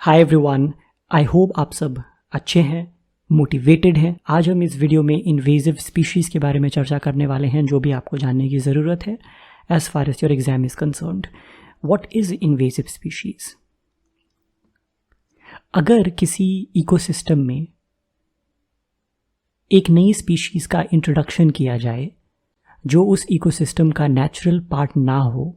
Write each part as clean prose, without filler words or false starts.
Hi everyone, I hope आप सब अच्छे हैं, मोटिवेटेड हैं। आज हम इस वीडियो में इन्वेजिव स्पीशीज़ के बारे में चर्चा करने वाले हैं, जो भी आपको जानने की ज़रूरत है as far as your exam is concerned. What is invasive species? अगर किसी इकोसिस्टम में एक नई स्पीशीज़ का इंट्रोडक्शन किया जाए जो उस इकोसिस्टम का नेचुरल पार्ट ना हो,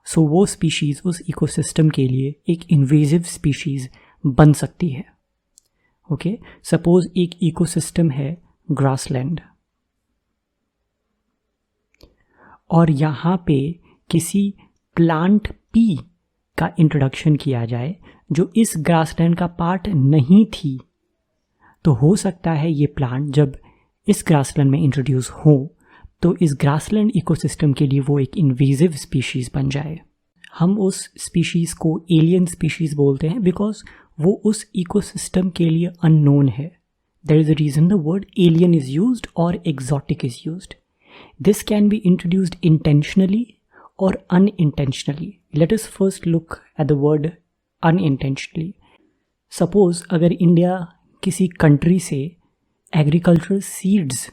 सो वो स्पीशीज़ उस इकोसिस्टम के लिए एक इन्वेजिव स्पीशीज़ बन सकती है। ओके, सपोज एक इकोसिस्टम है ग्रासलैंड और यहाँ पे किसी प्लांट पी का इंट्रोडक्शन किया जाए जो इस ग्रासलैंड का पार्ट नहीं थी, तो हो सकता है ये प्लांट जब इस ग्रासलैंड में इंट्रोड्यूस हो तो इस ग्रासलैंड इकोसिस्टम के लिए वो एक इन्वेजिव स्पीशीज़ बन जाए। हम उस स्पीशीज़ को एलियन स्पीशीज़ बोलते हैं बिकॉज वो उस इकोसिस्टम के लिए अननोन है। That is the reason the word alien is used और exotic is used. This can be introduced intentionally और unintentionally. Let us first look at the word unintentionally. Suppose अगर इंडिया किसी country से agricultural seeds,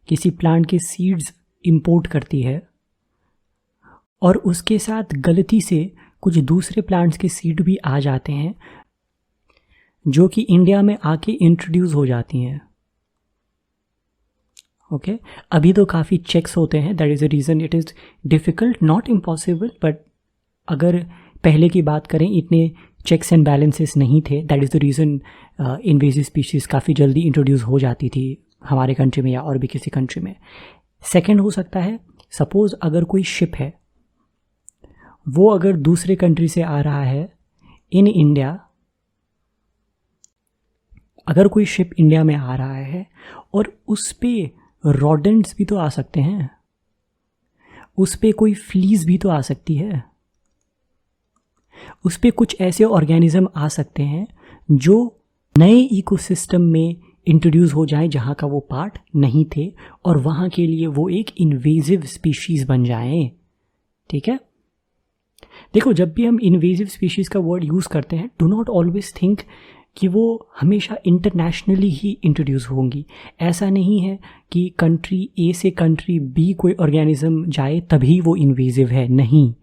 किसी plant के seeds import करती है और उसके साथ गलती से कुछ दूसरे प्लांट्स के सीड भी आ जाते हैं जो कि इंडिया में आके इंट्रोड्यूस हो जाती हैं। ओके, अभी तो काफ़ी चेक्स होते हैं, that is the reason it is difficult, not impossible, but अगर पहले की बात करें इतने चेक्स एंड बैलेंसेस नहीं थे। That is the reason invasive species काफ़ी जल्दी इंट्रोड्यूस हो जाती थी हमारे कंट्री में या और भी किसी कंट्री में। सेकेंड हो सकता है, सपोज अगर कोई शिप है, वो अगर दूसरे कंट्री से आ रहा है इन इंडिया, अगर कोई शिप इंडिया में आ रहा है और उस पे रोडेंट्स भी तो आ सकते हैं, उस पे कोई फ्लीज भी तो आ सकती है, उस पे कुछ ऐसे ऑर्गेनिज्म आ सकते हैं जो नए इकोसिस्टम में इंट्रोड्यूस हो जाए जहाँ का वो पार्ट नहीं थे और वहाँ के लिए वो एक इन्वेजिव स्पीशीज़ बन जाएं। ठीक है, देखो जब भी हम इन्वेजिव स्पीशीज़ का वर्ड यूज़ करते हैं, डू नॉट ऑलवेज थिंक कि वो हमेशा इंटरनेशनली ही इंट्रोड्यूस होंगी। ऐसा नहीं है कि कंट्री ए से कंट्री बी कोई ऑर्गेनिज्म जाए तभी वो इन्वेजिव है, नहीं।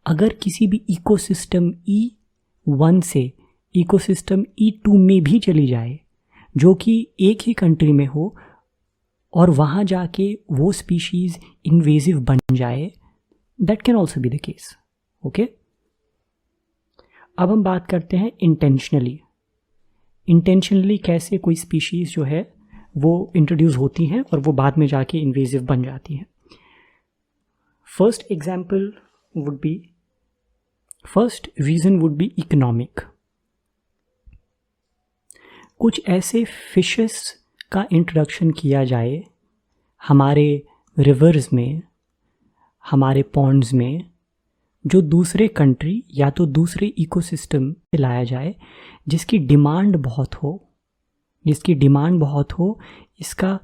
अगर किसी भी इकोसिस्टम E1 से इकोसिस्टम E2 में भी चली जाए जो कि एक ही कंट्री में हो और वहाँ जाके वो स्पीशीज़ इन्वेजिव बन जाए, that can also be the case. Okay, अब हम बात करते हैं इंटेंशनली। इंटेंशनली कैसे कोई स्पीशीज़ जो है वो इंट्रोड्यूस होती हैं और वो बाद में जाके इन्वेजिव बन जाती हैं। First example would be, first reason would be economic. कुछ ऐसे फिशेस का इंट्रोडक्शन किया जाए हमारे रिवर्स में, हमारे पॉन्ड्स में, जो दूसरे कंट्री या तो दूसरे इकोसिस्टम से लाया जाए, जिसकी डिमांड बहुत हो, जिसकी डिमांड बहुत हो, इसका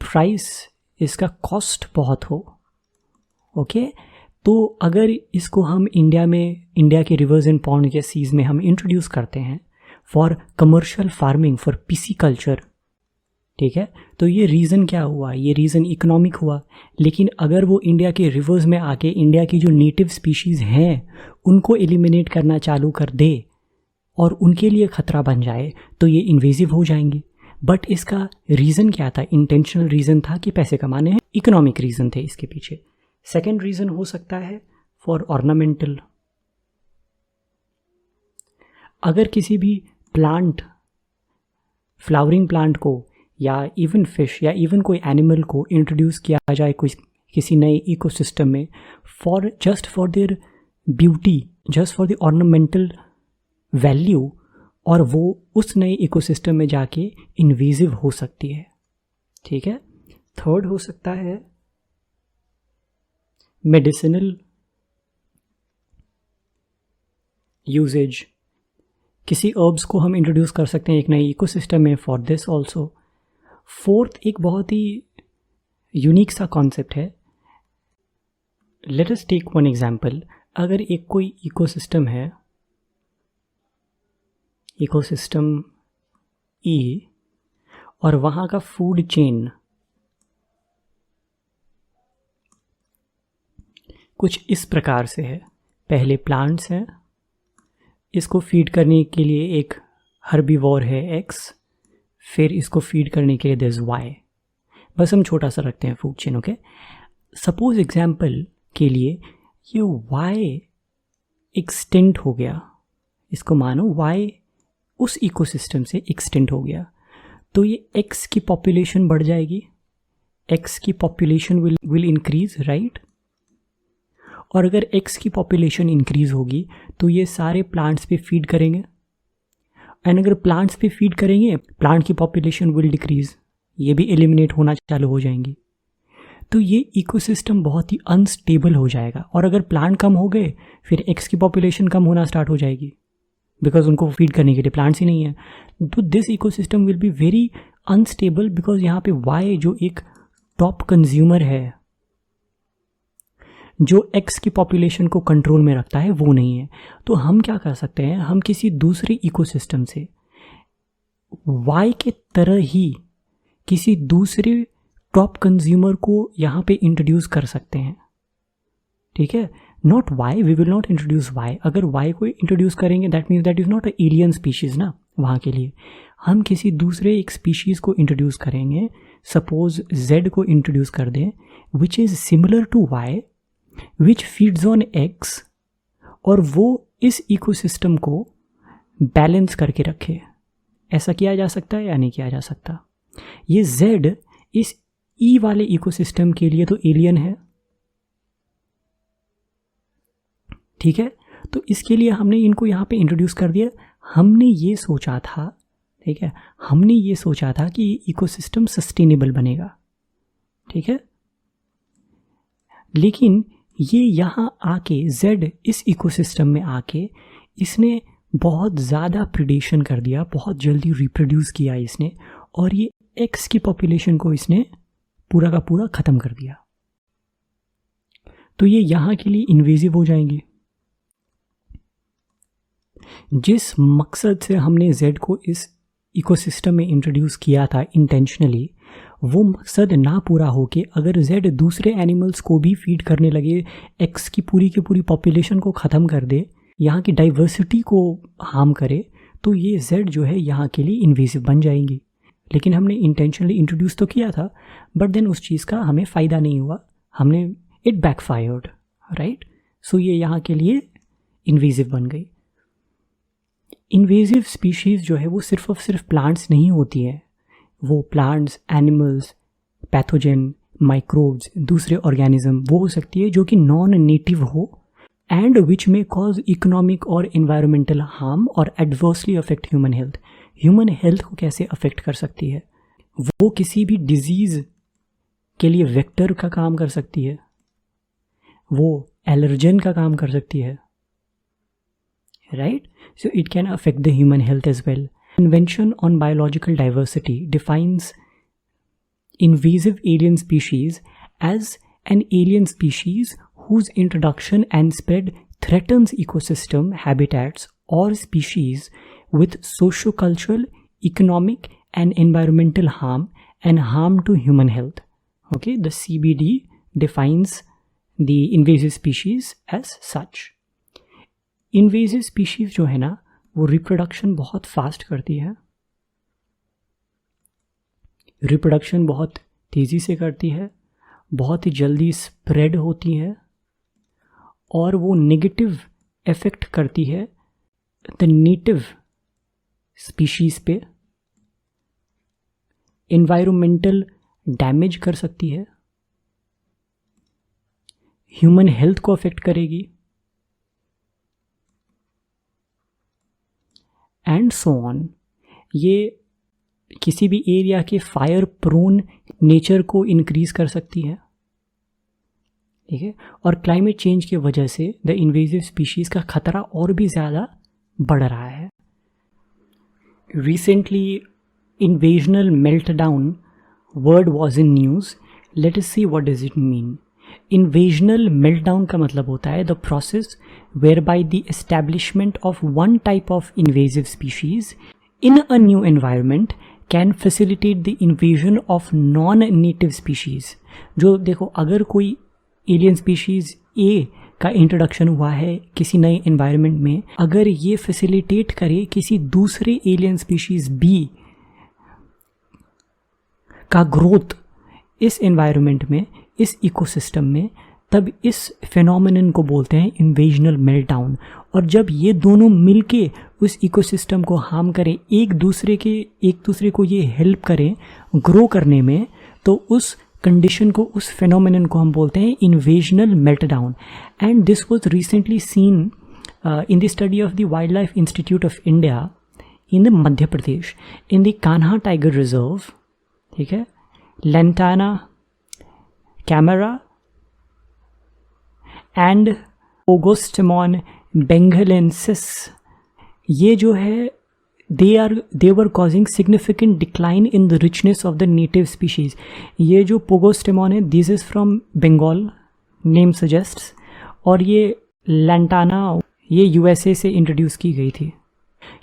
प्राइस, इसका कॉस्ट बहुत हो। ओके, तो अगर इसको हम इंडिया में, इंडिया के रिवर्स एंड पॉन्ड या सीज में हम इंट्रोड्यूस करते हैं for commercial farming, for pisciculture, ठीक है, तो ये रीज़न क्या हुआ? ये रीज़न इकोनॉमिक हुआ। लेकिन अगर वो इंडिया के रिवर्स में आके इंडिया की जो नेटिव स्पीशीज़ हैं उनको एलिमिनेट करना चालू कर दे और उनके लिए ख़तरा बन जाए, तो ये इन्वेजिव हो जाएंगे। बट इसका रीज़न क्या था? इंटेंशनल रीज़न था कि पैसे कमाने हैं, इकोनॉमिक रीज़न थे इसके पीछे। सेकेंड रीज़न हो सकता है फॉर ऑर्नामेंटल। अगर किसी भी प्लांट, फ्लावरिंग प्लांट को या इवन फिश या इवन कोई एनिमल को इंट्रोड्यूस किया जाए कोई किसी नए इकोसिस्टम में for just for their beauty, just for the ornamental value, और वो उस नए इकोसिस्टम में जाके इन्वेजिव हो सकती है। ठीक है, थर्ड हो सकता है मेडिसिनल यूजेज। किसी हर्ब्स को हम इंट्रोड्यूस कर सकते हैं एक नए इकोसिस्टम में फॉर दिस ऑल्सो। फोर्थ एक बहुत ही यूनिक सा कॉन्सेप्ट है। Let us take one example. अगर एक कोई इकोसिस्टम है इकोसिस्टम ई, और वहाँ का फूड चेन कुछ इस प्रकार से है। पहले प्लांट्स हैं, इसको फीड करने के लिए एक हर्बीवोर है एक्स, फिर इसको फीड करने के लिए देयर इज वाई। बस हम छोटा सा रखते हैं food chain, okay. Suppose example के लिए ये वाई एक्सटेंट हो गया, इसको मानो वाई उस इकोसिस्टम से एक्सटेंट हो गया, तो ये एक्स की पॉपुलेशन बढ़ जाएगी, एक्स की पॉपुलेशन विल इंक्रीज, राइट। और अगर एक्स की पॉपुलेशन इंक्रीज होगी तो ये सारे प्लांट्स पे फीड करेंगे, एंड अगर प्लांट्स पे फीड करेंगे प्लांट की पॉपुलेशन विल डिक्रीज, ये भी एलिमिनेट होना चालू हो जाएंगी। तो ये इकोसिस्टम बहुत ही अनस्टेबल हो जाएगा, और अगर प्लांट कम हो गए फिर एक्स की पॉपुलेशन कम होना स्टार्ट हो जाएगी, बिकॉज उनको फीड करने के लिए प्लांट्स ही नहीं है। तो this ecosystem will be very unstable, because यहाँ पे वाई जो एक टॉप कंज्यूमर है, जो एक्स की पॉपुलेशन को कंट्रोल में रखता है, वो नहीं है। तो हम क्या कर सकते हैं, हम किसी दूसरे इकोसिस्टम से वाई के तरह ही किसी दूसरे टॉप कंज्यूमर को यहाँ पे इंट्रोड्यूस कर सकते हैं, ठीक है। Not Y, we will not introduce Y. अगर वाई को इंट्रोड्यूस करेंगे that means that is not a alien species ना, वहाँ के लिए हम किसी दूसरे एक स्पीशीज को इंट्रोड्यूस करेंगे। सपोज जेड को इंट्रोड्यूस कर दें which is similar to Y, which feeds on X, और वो इस इकोसिस्टम को बैलेंस करके रखे। ऐसा किया जा सकता है या नहीं किया जा सकता? ये जेड इस ई वाले इकोसिस्टम के लिए तो एलियन है, ठीक है। तो इसके लिए हमने इनको यहाँ पे इंट्रोड्यूस कर दिया। हमने ये सोचा था, ठीक है, हमने ये सोचा था कि इकोसिस्टम सस्टेनेबल बनेगा, ठीक है। लेकिन ये यहाँ आके जेड इस इकोसिस्टम में आके इसने बहुत ज़्यादा प्रिडेशन कर दिया, बहुत जल्दी रिप्रोड्यूस किया इसने, और ये एक्स की पॉपुलेशन को इसने पूरा का पूरा ख़त्म कर दिया। तो ये यहाँ के लिए इन्वेजिव हो जाएंगे। जिस मकसद से हमने जेड को इस इकोसिस्टम में इंट्रोड्यूस किया था इंटेंशनली, वो मकसद ना पूरा होके अगर जेड दूसरे एनिमल्स को भी फीड करने लगे, एक्स की पूरी पॉपुलेशन को ख़त्म कर दे, यहाँ की डाइवर्सिटी को हार्म करे, तो ये जेड जो है यहाँ के लिए इन्वेजिव बन जाएंगी। लेकिन हमने इंटेंशनली इंट्रोड्यूस तो किया था, बट देन उस चीज़ का हमें फ़ायदा नहीं हुआ, हमने इट बैकफायर्ड, राइट। सो ये यहाँ के लिए इन्वेजिव बन गई। इन्वेजिव स्पीशीज़ जो है वो सिर्फ और सिर्फ प्लांट्स नहीं होती है, वो प्लांट्स, एनिमल्स, पैथोजन, माइक्रोब्स, दूसरे ऑर्गेनिज्म, वो हो सकती है जो कि नॉन नेटिव हो एंड विच में कॉज इकोनॉमिक और एनवायरमेंटल हार्म और adversely affect human health. Human health को कैसे अफेक्ट कर सकती है? वो किसी भी डिजीज़ के लिए वेक्टर का काम कर सकती है, वो एलर्जन का काम कर सकती है, right. So it can affect the human health as well. Convention on Biological Diversity defines invasive alien species as an alien species whose introduction and spread threatens ecosystem habitats or species with socio-cultural, economic and environmental harm and harm to human health. Okay, the CBD defines the invasive species as such. Invasive species जो है ना, वो reproduction बहुत fast करती है, reproduction बहुत तेज़ी से करती है, बहुत ही जल्दी स्प्रेड होती है, और वो नेगेटिव इफ़ेक्ट करती है द नेटिव स्पीशीज़ पे, एनवायरमेंटल डैमेज कर सकती है, ह्यूमन हेल्थ को अफेक्ट करेगी, एंड सो ऑन। ये किसी भी एरिया के फायर प्रोन नेचर को इंक्रीज कर सकती है, ठीक है। और क्लाइमेट चेंज की वजह से द इन्वेजिव स्पीशीज़ का खतरा और भी ज़्यादा बढ़ रहा है। Recently invasional meltdown word was in news. Let us see what does it mean. Invasional meltdown का मतलब होता है the process whereby the establishment of one type of invasive species in a new environment can facilitate the invasion of non native species. जो देखो, अगर कोई alien species ए का introduction हुआ है किसी नए एनवायरनमेंट में, अगर ये फैसिलिटेट करे किसी दूसरे एलियन स्पीशीज बी का ग्रोथ इस एनवायरनमेंट में, इस इकोसिस्टम में, तब इस फिनोमेनन को बोलते हैं इन्वेजनल मेल्टडाउन। और जब ये दोनों मिलके उस इकोसिस्टम को हार्म करें, एक दूसरे को ये हेल्प करें ग्रो करने में, तो उस कंडीशन को, उस फिनोमेनन को हम बोलते हैं invasional meltdown. And this was recently seen in the study of the wildlife institute of India in the Madhya Pradesh, in the Kanha tiger reserve, ठीक है, Lantana camara and Pogostemon benghalensis. ये जो है they were causing significant decline in the richness of the native species. ये जो पोगोस्टेमॉन है, this is from Bengal, name suggests, और ये लैंटाना ये यूएसए से इंट्रोड्यूस की गई थी।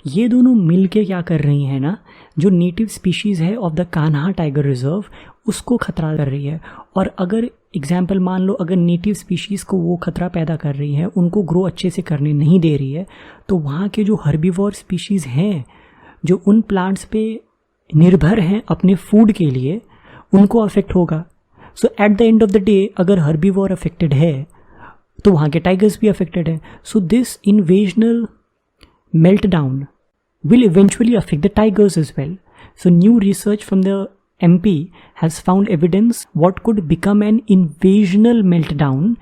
ये दोनों मिलके क्या कर रही हैं ना, जो नेटिव स्पीशीज़ है of the Kanha tiger reserve उसको खतरा कर रही है। और अगर एग्जाम्पल मान लो, अगर नेटिव स्पीशीज़ को वो खतरा पैदा कर रही है, उनको ग्रो अच्छे से करने नहीं दे रही है, तो वहाँ के जो हर्बीवोर स्पीशीज़ हैं जो उन प्लांट्स पे निर्भर हैं अपने फूड के लिए, उनको अफेक्ट होगा। So at the end of the day अगर हर्बीवोर अफेक्टेड है तो वहाँ के टाइगर्स भी अफेक्टेड हैं। So this invasional meltdown will eventually affect the tigers as well. So new research from the MP has found evidence what could become an invasional meltdown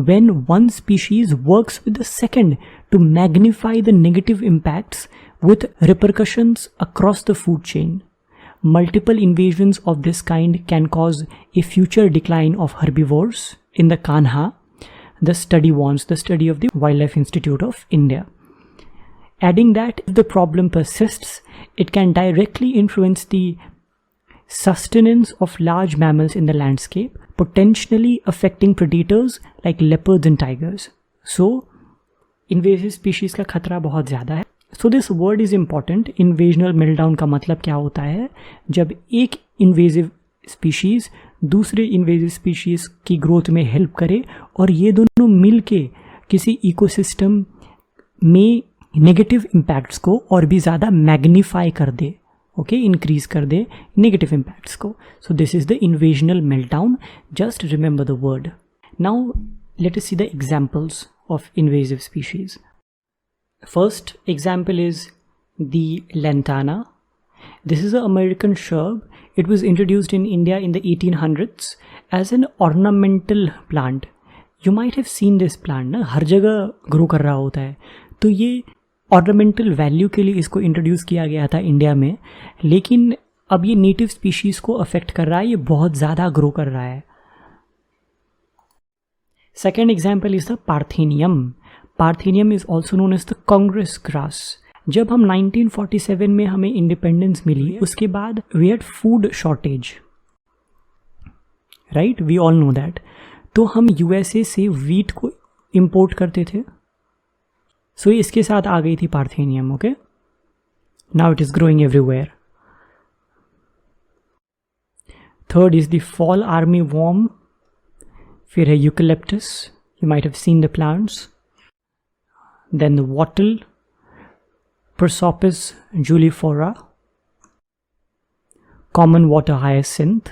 when one species works with the second to magnify the negative impacts with repercussions across the food chain. Multiple invasions of this kind can cause a future decline of herbivores in the Kanha, the study warns, the study of the Wildlife Institute of India. Adding that if the problem persists, it can directly influence the sustenance of large mammals in the landscape, potentially affecting predators like leopards and tigers. So, invasive species का खतरा बहुत ज़्यादा है. So this word is important. Invasional meltdown का मतलब क्या होता है? जब एक invasive species दूसरे invasive species की ग्रोथ में हेल्प करे और ये दोनों मिल के किसी इकोसिस्टम में नेगेटिव इम्पैक्ट्स को और भी ज़्यादा मैग्नीफाई कर दे, ओके, इंक्रीज कर दे नेगेटिव इम्पैक्ट्स को. So this is the invasional meltdown. Just remember the word. Now let us see the examples of invasive species. First example is the lantana. This is a American shrub. It was introduced in India in the 1800s as an ornamental plant. You might have seen this plant ना, हर जगह grow कर रहा होता है. तो ये ornamental value के लिए इसको इंट्रोड्यूस किया गया था इंडिया में, लेकिन अब ये नेटिव स्पीशीज़ को अफेक्ट कर रहा है, ये बहुत ज़्यादा ग्रो कर रहा है. Second example is the parthenium. Parthenium is also known as the congress grass. जब हम 1947 में हमें इंडिपेंडेंस मिली, उसके बाद we had food shortage, right, we all know that. तो हम यूएसए से वीट को इम्पोर्ट करते थे. सो इसके साथ आ गई थी parthenium. Okay, now it is growing everywhere. Third is the fall army worm. फिर है eucalyptus, you might have seen the plants. Then the wattle, Prosopis juliflora, common water hyacinth.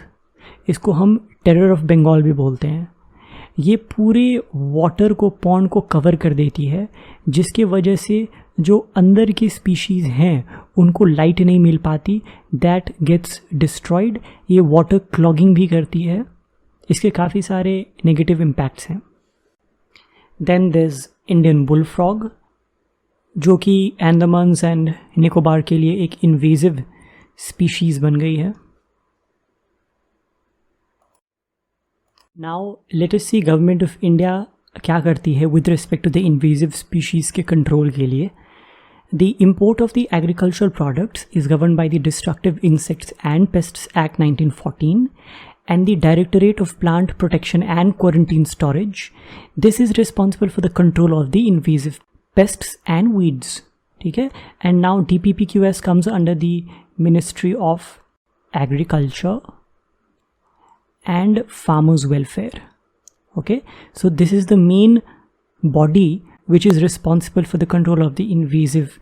इसको हम टेरर ऑफ बंगाल भी बोलते हैं. ये पूरे वाटर को, पॉन्ड को कवर कर देती है, जिसके वजह से जो अंदर की स्पीशीज़ हैं उनको लाइट नहीं मिल पाती, दैट गेट्स डिस्ट्रॉयड. ये वाटर क्लॉगिंग भी करती है. इसके काफ़ी सारे नेगेटिव इम्पैक्ट्स हैं. Then there is Indian bullfrog, जो कि अंडमान्स एंड निकोबार के लिए एक इन्वेजिव स्पीशीज़ बन गई है. Now let us see government of India क्या करती है with respect to the invasive species के कंट्रोल के लिए. The import of the agricultural products is govern by the destructive insects and pests act 1914 and the Directorate of Plant Protection and Quarantine Storage. This is responsible for the control of the invasive pests and weeds. ठीक है, and now DPPQS comes under the Ministry of Agriculture and Farmers Welfare. Okay, so this is the main body which is responsible for the control of the invasive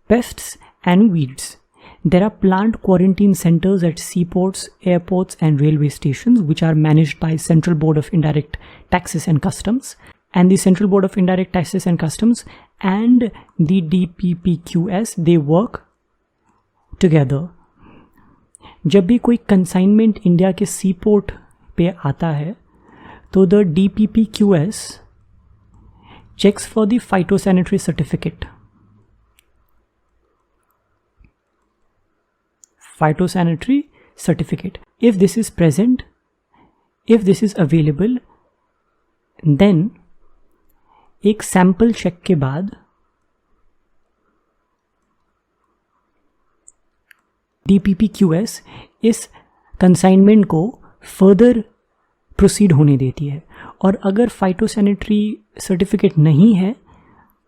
pests and weeds. There are plant quarantine centers at seaports, airports and railway stations which are managed by Central Board of Indirect Taxes and Customs, and the Central Board of Indirect Taxes and Customs and the DPPQS, they work together. जब भी कोई consignment India के C port पे आता है तो the DPPQS checks for the phytosanitary certificate. Phytosanitary certificate. If this is present, if this is available, then एक sample check के बाद DPPQS इस कंसाइनमेंट को फर्दर प्रोसीड होने देती है, और अगर फाइटोसैनिटरी सर्टिफिकेट नहीं है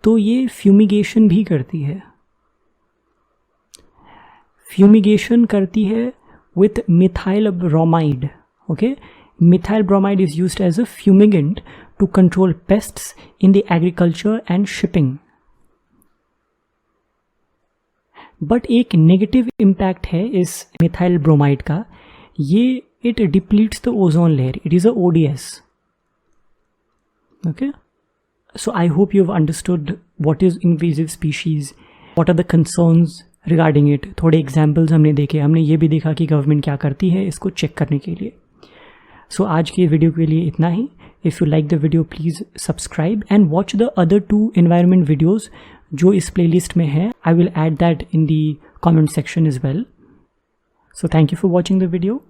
तो ये फ्यूमिगेशन भी करती है. फ्यूमिगेशन करती है with methyl bromide. Okay, methyl bromide is used as a fumigant to control pests in the agriculture and shipping. But एक negative impact है इस methyl bromide का, ये it depletes the ozone layer. It is a ODS. Okay, so I hope you have understood what is invasive species, what are the concerns regarding it. थोड़े examples हमने देखे, हमने ये भी देखा कि गवर्नमेंट क्या करती है इसको चेक करने के लिए. So आज के वीडियो के लिए इतना ही. If you like the video, please subscribe and watch the other 2 environment videos जो इस playlist में है. I will add that in the comment section as well. So thank you for watching the video.